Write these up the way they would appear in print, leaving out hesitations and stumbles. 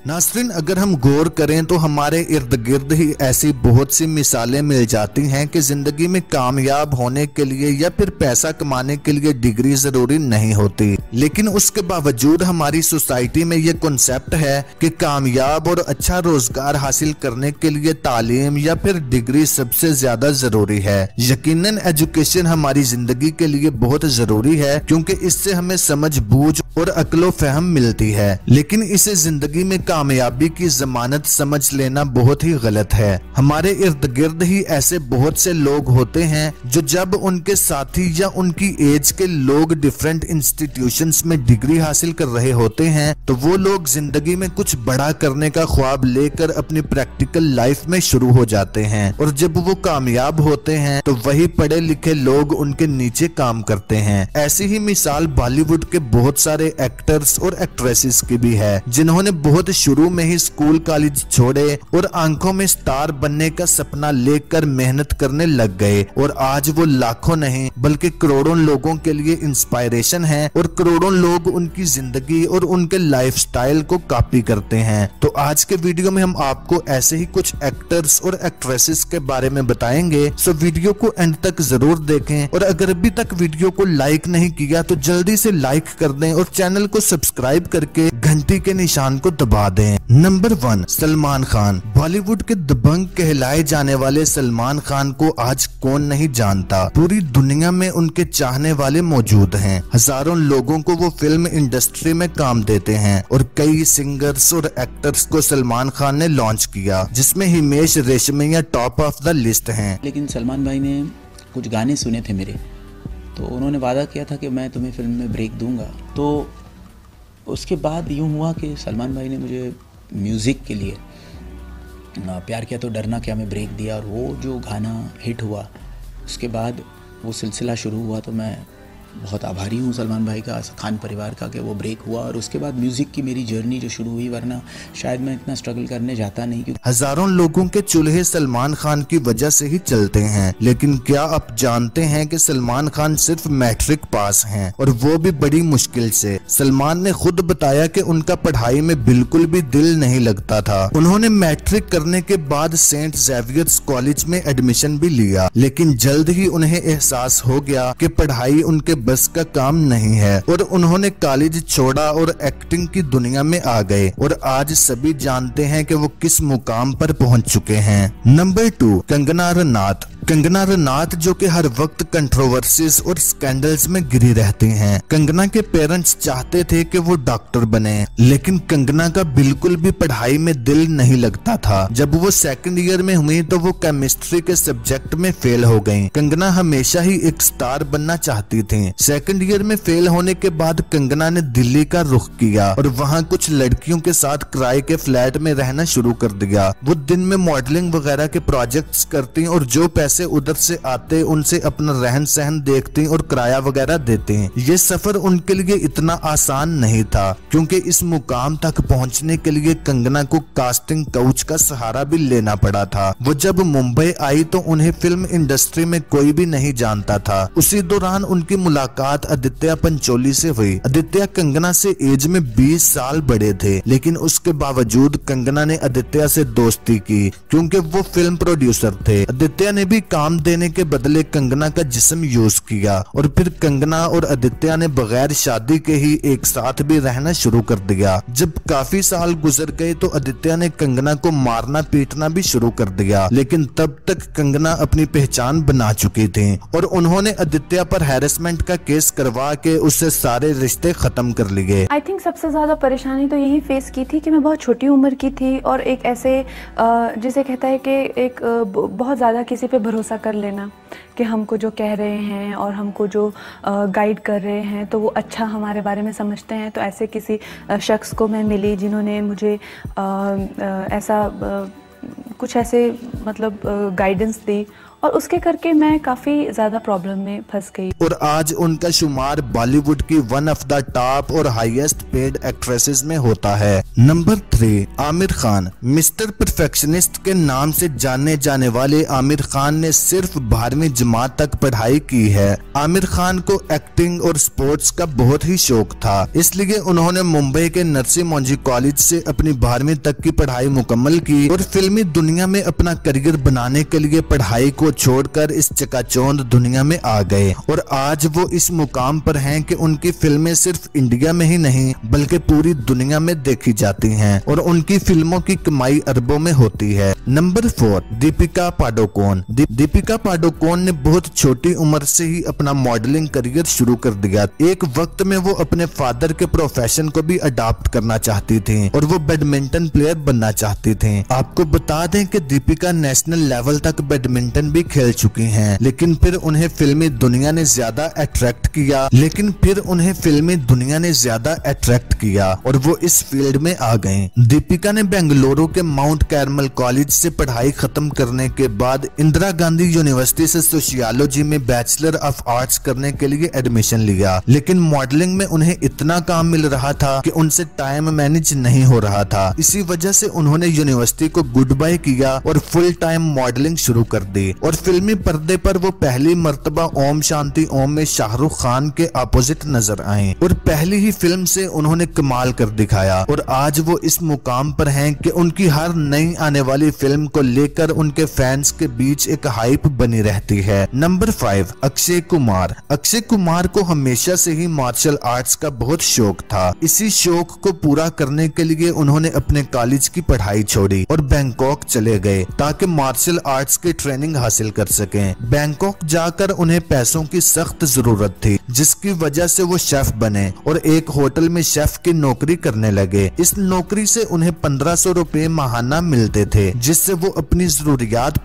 नाज़रीन, अगर हम गौर करें तो हमारे इर्द गिर्द ही ऐसी बहुत सी मिसालें मिल जाती हैं कि जिंदगी में कामयाब होने के लिए या फिर पैसा कमाने के लिए डिग्री जरूरी नहीं होती, लेकिन उसके बावजूद हमारी सोसाइटी में ये कॉन्सेप्ट है कि कामयाब और अच्छा रोजगार हासिल करने के लिए तालीम या फिर डिग्री सबसे ज्यादा जरूरी है। यकीनन एजुकेशन हमारी जिंदगी के लिए बहुत जरूरी है क्योंकि इससे हमें समझ बूझ और अक्लो फहम मिलती है, लेकिन इसे जिंदगी में कामयाबी की जमानत समझ लेना बहुत ही गलत है। हमारे इर्द गिर्द ही ऐसे बहुत से लोग होते हैं जो जब उनके साथी या उनकी एज के लोग डिफरेंट इंस्टीट्यूशंस में डिग्री हासिल कर रहे होते हैं तो वो लोग जिंदगी में कुछ बड़ा करने का ख्वाब लेकर अपनी प्रैक्टिकल लाइफ में शुरू हो जाते हैं, और जब वो कामयाब होते हैं तो वही पढ़े लिखे लोग उनके नीचे काम करते हैं। ऐसी ही मिसाल बॉलीवुड के बहुत सारे एक्टर्स और एक्ट्रेसेस की भी है जिन्होंने बहुत शुरू में ही स्कूल कॉलेज छोड़े और आंखों में स्टार बनने का सपना लेकर मेहनत करने लग गए, और आज वो लाखों नहीं बल्कि करोड़ों लोगों के लिए इंस्पायरेशन है और करोड़ों लोग उनकी जिंदगी और उनके लाइफस्टाइल को कॉपी करते हैं। तो आज के वीडियो में हम आपको ऐसे ही कुछ एक्टर्स और एक्ट्रेसेस के बारे में बताएंगे, सो वीडियो को एंड तक जरूर देखें, और अगर अभी तक वीडियो को लाइक नहीं किया तो जल्दी से लाइक कर दें और चैनल को सब्सक्राइब करके घंटी के निशान को दबा दें। नंबर 1, सलमान खान। बॉलीवुड के दबंग कहलाए जाने वाले सलमान खान को आज कौन नहीं जानता। पूरी दुनिया में उनके चाहने वाले मौजूद हैं। हजारों लोगों को वो फिल्म इंडस्ट्री में काम देते हैं और कई सिंगर्स और एक्टर्स को सलमान खान ने लॉन्च किया, जिसमें Himesh Reshammiya top of the list हैं। लेकिन सलमान भाई ने कुछ गाने सुने थे मेरे, तो उन्होंने वादा किया था कि मैं तुम्हें फिल्म में ब्रेक दूंगा। तो उसके बाद यूँ हुआ कि सलमान भाई ने मुझे म्यूज़िक के लिए प्यार किया तो डरना क्या में ब्रेक दिया, और वो जो गाना हिट हुआ उसके बाद वो सिलसिला शुरू हुआ। तो मैं बहुत आभारी हूँ सलमान भाई का, खान परिवार का, कि वो ब्रेक हुआ और उसके बाद म्यूजिक की मेरी जर्नी जो शुरू हुई, वरना शायद मैं इतना स्ट्रगल करने जाता नहीं। क्योंकि हजारों लोगों के चूल्हे सलमान खान की वजह से ही चलते हैं, लेकिन क्या आप जानते हैं कि सलमान खान सिर्फ मैट्रिक पास हैं, और वो भी बड़ी मुश्किल से। सलमान ने खुद बताया कि उनका पढ़ाई में बिल्कुल भी दिल नहीं लगता था। उन्होंने मैट्रिक करने के बाद सेंट जेवियर्स कॉलेज में एडमिशन भी लिया, लेकिन जल्द ही उन्हें एहसास हो गया कि पढ़ाई उनके बस का काम नहीं है, और उन्होंने कॉलेज छोड़ा और एक्टिंग की दुनिया में आ गए, और आज सभी जानते हैं कि वो किस मुकाम पर पहुंच चुके हैं। नंबर 2, कंगना रनौत। कंगना रनौत जो कि हर वक्त कंट्रोवर्सीज और स्कैंडल्स में घिरी रहती हैं। कंगना के पेरेंट्स चाहते थे कि वो डॉक्टर बने, लेकिन कंगना का बिल्कुल भी पढ़ाई में दिल नहीं लगता था। जब वो सेकंड ईयर में हुई तो वो केमिस्ट्री के सब्जेक्ट में फेल हो गयी। कंगना हमेशा ही एक स्टार बनना चाहती थी। सेकंड ईयर में फेल होने के बाद कंगना ने दिल्ली का रुख किया और वहाँ कुछ लड़कियों के साथ किराए के फ्लैट में रहना शुरू कर दिया। वो दिन में मॉडलिंग वगैरह के प्रोजेक्ट्स करती और जो पैसे उधर से आते उनसे अपना रहन सहन देखती और किराया वगैरह देते हैं। ये सफर उनके लिए इतना आसान नहीं था, क्योंकि इस मुकाम तक पहुंचने के लिए कंगना को कास्टिंग काउच का सहारा भी लेना पड़ा था। वो जब मुंबई आई तो उन्हें फिल्म इंडस्ट्री में कोई भी नहीं जानता था। उसी दौरान उनकी मुलाकात आदित्य पंचोली से हुई। आदित्य कंगना से एज में 20 साल बड़े थे, लेकिन उसके बावजूद कंगना ने आदित्य से दोस्ती की क्योंकि वो फिल्म प्रोड्यूसर थे। आदित्य ने भी काम देने के बदले कंगना का जिस्म यूज किया, और फिर कंगना और आदित्य ने बगैर शादी के ही एक साथ भी रहना शुरू कर दिया। जब काफी साल गुजर गए तो आदित्य ने कंगना को मारना पीटना भी शुरू कर दिया, लेकिन तब तक कंगना अपनी पहचान बना चुकी थी और उन्होंने आदित्य पर हैरेसमेंट का केस करवा के उससे सारे रिश्ते खत्म कर लिए। आई थिंक सबसे ज्यादा परेशानी तो यही फेस की थी कि मैं बहुत छोटी उम्र की थी, और एक ऐसे जिसे कहता है कि एक बहुत ज्यादा किसी पे भरोसा कर लेना कि हमको जो कह रहे हैं और हमको जो गाइड कर रहे हैं तो वो अच्छा हमारे बारे में समझते हैं। तो ऐसे किसी शख्स को मैं मिली जिन्होंने मुझे ऐसा कुछ ऐसे मतलब गाइडेंस दी, और उसके करके मैं काफ़ी ज़्यादा प्रॉब्लम में फंस गई। और आज उनका शुमार बॉलीवुड की वन ऑफ द टॉप और हाईएस्ट पेड एक्ट्रेसेस में होता है। Number 3, Aamir Khan. Mister perfectionist के नाम से जाने जाने वाले आमिर खान ने सिर्फ 12वीं जमात तक पढ़ाई की है। आमिर खान को एक्टिंग और स्पोर्ट्स का बहुत ही शौक था, इसलिए उन्होंने मुंबई के नरसिंह मौंजी कॉलेज से अपनी 12वीं तक की पढ़ाई मुकम्मल की और फिल्मी दुनिया में अपना करियर बनाने के लिए पढ़ाई को छोड़कर इस चकाचौंध दुनिया में आ गए। और आज वो इस मुकाम पर हैं कि उनकी फिल्में सिर्फ इंडिया में ही नहीं बल्कि पूरी दुनिया में देखी जाती हैं और उनकी फिल्मों की कमाई अरबों में होती है। नंबर 4, दीपिका पाडुकोण। दीपिका पाडुकोण ने बहुत छोटी उम्र से ही अपना मॉडलिंग करियर शुरू कर दिया। एक वक्त में वो अपने फादर के प्रोफेशन को भी अडॉप्ट करना चाहती थी और वो बैडमिंटन प्लेयर बनना चाहती थी। आपको बता दें कि दीपिका नेशनल लेवल तक बैडमिंटन भी खेल चुकी हैं, लेकिन फिर उन्हें फिल्मी दुनिया ने ज्यादा अट्रैक्ट किया और वो इस फील्ड में आ गए। दीपिका ने बेंगलुरु के माउंट कैरमल कॉलेज से पढ़ाई खत्म करने के बाद इंदिरा गांधी यूनिवर्सिटी से सोशियोलॉजी में बैचलर ऑफ आर्ट्स करने के लिए एडमिशन लिया, लेकिन मॉडलिंग में उन्हें इतना काम मिल रहा था कि उनसे टाइम मैनेज नहीं हो रहा था। इसी वजह से उन्होंने यूनिवर्सिटी को गुड बाय किया और फुल टाइम मॉडलिंग शुरू कर दी और फिल्मी पर्दे पर वो पहली मर्तबा ओम शांति ओम में शाहरुख खान के अपोजिट नजर आए और पहली ही फिल्म से उन्होंने कमाल कर दिखाया और आज वो इस मुकाम पर हैं कि उनकी हर नई आने वाली फिल्म को लेकर उनके फैंस के बीच एक हाइप बनी रहती है। नंबर 5, अक्षय कुमार। अक्षय कुमार को हमेशा से ही मार्शल आर्ट्स का बहुत शौक था। इसी शौक को पूरा करने के लिए उन्होंने अपने कॉलेज की पढ़ाई छोड़ी और बैंकॉक चले गए ताकि मार्शल आर्ट्स की ट्रेनिंग हासिल कर सकें। बैंकॉक जाकर उन्हें पैसों की सख्त जरूरत थी, जिसकी वजह से वो शेफ बने और एक होटल में शेफ की नौकरी करने लगे। इस नौकरी से उन्हें 1500 रुपए माहाना मिलते थे, जिससे वो अपनी जरूरियात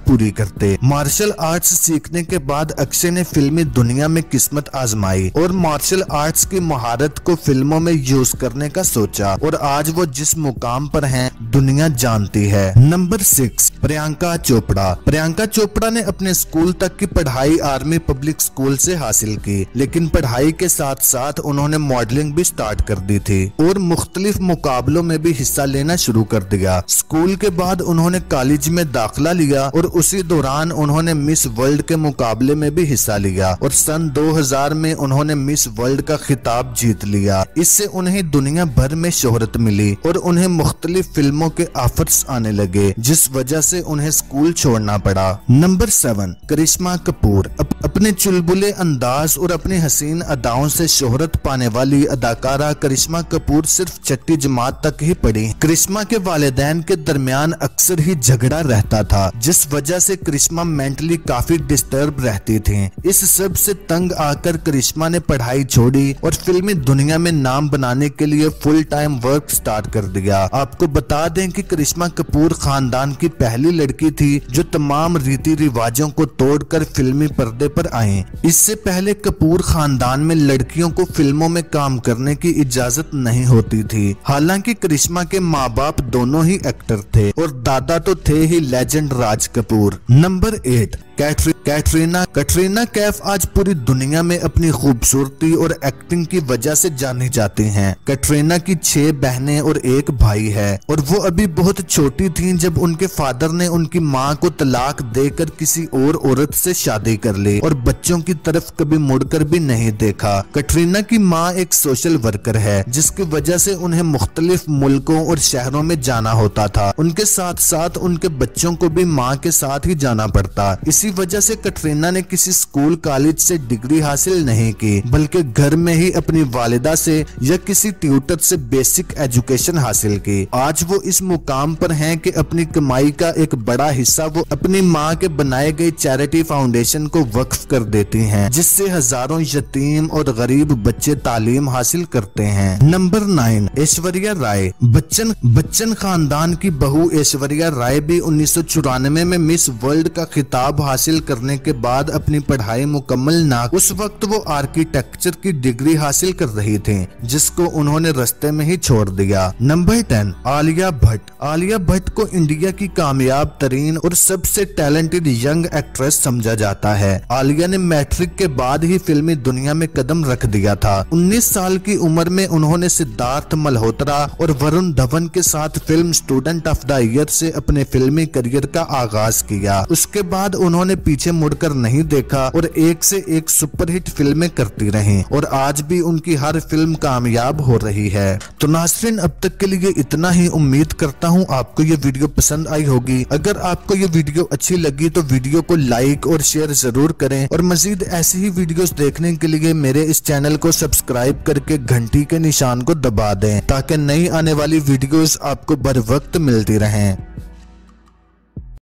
पूरी करते। मार्शल आर्ट्स सीखने के बाद अक्षय ने फिल्मी दुनिया में किस्मत आजमाई और मार्शल आर्ट्स की महारत को फिल्मों में यूज करने का सोचा और आज वो जिस मुकाम पर हैं दुनिया जानती है। नंबर 6, प्रियंका चोपड़ा। प्रियंका चोपड़ा ने अपने स्कूल तक की पढ़ाई आर्मी पब्लिक स्कूल से हासिल की, लेकिन पढ़ाई के साथ साथ उन्होंने मॉडलिंग भी स्टार्ट कर दी थी और मुख्तलिफ मुकाबलों में भी हिस्सा लेना शुरू कर दिया। स्कूल के बाद उन्होंने कॉलेज में दाखिला लिया और उसी दौरान उन्होंने मिस वर्ल्ड के मुकाबले में भी हिस्सा लिया और सन 2000 में उन्होंने मिस वर्ल्ड का खिताब जीत लिया। इससे उन्हें दुनिया भर में शोहरत मिली और उन्हें मुख्तलिफ फिल्मों के ऑफर्स आने लगे, जिस वजह से उन्हें स्कूल छोड़ना पड़ा। नंबर 7, करिश्मा कपूर। अपने चुलबुले अंदाज और अपनी हसीन अदाओं से शोहरत पाने वाली अदाकारा करिश्मा कपूर सिर्फ 6ठी जमात तक ही पढ़ी। करिश्मा के वालिदैन के दरमियान अक्सर ही झगड़ा रहता था, जिस वजह से करिश्मा मेंटली काफी डिस्टर्ब रहती थी। इस सब से तंग आकर करिश्मा ने पढ़ाई छोड़ी और फिल्मी दुनिया में नाम बनाने के लिए फुल टाइम वर्क स्टार्ट कर दिया। आपको बता दें कि करिश्मा कपूर खानदान की पहली लड़की थी जो तमाम रीति रिवाजों को तोड़कर फिल्मी पर्दे पर आई। इससे पहले कपूर खानदान में लड़कियों को फिल्मों में काम करने की इजाजत नहीं होती थी। हालांकि करिश्मा के माँ बाप दोनों ही एक्टर थे और दादा तो थे ही लेजेंड राज कपूर। नंबर 8, कैटरीना कैफ आज पूरी दुनिया में अपनी खूबसूरती और एक्टिंग की वजह से जानी जाती हैं। कैटरीना की 6 बहनें और 1 भाई है और वो अभी बहुत छोटी थीं जब उनके फादर ने उनकी मां को तलाक देकर किसी और औरत से शादी कर ली और बच्चों की तरफ कभी मुड़कर भी नहीं देखा। कैटरीना की मां एक सोशल वर्कर है, जिसकी वजह से उन्हें मुख्तलिफ मुल्कों और शहरों में जाना होता था। उनके साथ साथ उनके बच्चों को भी मां के साथ ही जाना पड़ता। इसी वजह से कैटरीना ने किसी स्कूल कॉलेज से डिग्री हासिल नहीं की, बल्कि घर में ही अपनी वालिदा से या किसी ट्यूटर से बेसिक एजुकेशन हासिल की। आज वो इस मुकाम पर हैं कि अपनी कमाई का एक बड़ा हिस्सा वो अपनी माँ के बनाए गए चैरिटी फाउंडेशन को वक्फ कर देती हैं, जिससे हजारों यतीम और गरीब बच्चे तालीम हासिल करते हैं। नंबर 9, ऐश्वर्या राय। बच्चन खानदान की बहू ऐश्वर्या राय भी 1994 में मिस वर्ल्ड का खिताब हासिल करने के बाद अपनी पढ़ाई मुकम्मल ना, उस वक्त वो आर्किटेक्चर की डिग्री हासिल कर रही थी, जिसको उन्होंने रास्ते में ही छोड़ दिया। नंबर 10, आलिया भट्ट। आलिया भट्ट को इंडिया की कामयाब तरीन और सबसे टैलेंटेड यंग एक्ट्रेस समझा जाता है। आलिया ने मैट्रिक के बाद ही फिल्मी दुनिया में कदम रख दिया था। 19 साल की उम्र में उन्होंने सिद्धार्थ मल्होत्रा और वरुण धवन के साथ film student of the year से अपने फिल्मी करियर का आगाज किया। उसके बाद उन्होंने पीछे मुड़कर नहीं देखा और एक से एक सुपरहिट फिल्में करती रहीं और आज भी उनकी हर फिल्म कामयाब हो रही है। तो नाज़रीन, अब तक के लिए इतना ही। उम्मीद करता हूँ आपको ये वीडियो पसंद आई होगी। अगर आपको ये वीडियो अच्छी लगी तो वीडियो को लाइक और शेयर जरूर करें और मजीद ऐसी ही वीडियोस देखने के लिए मेरे इस चैनल को सब्सक्राइब करके घंटी के निशान को दबा दें ताकि नई आने वाली वीडियोस आपको बर वक्त मिलती रहें।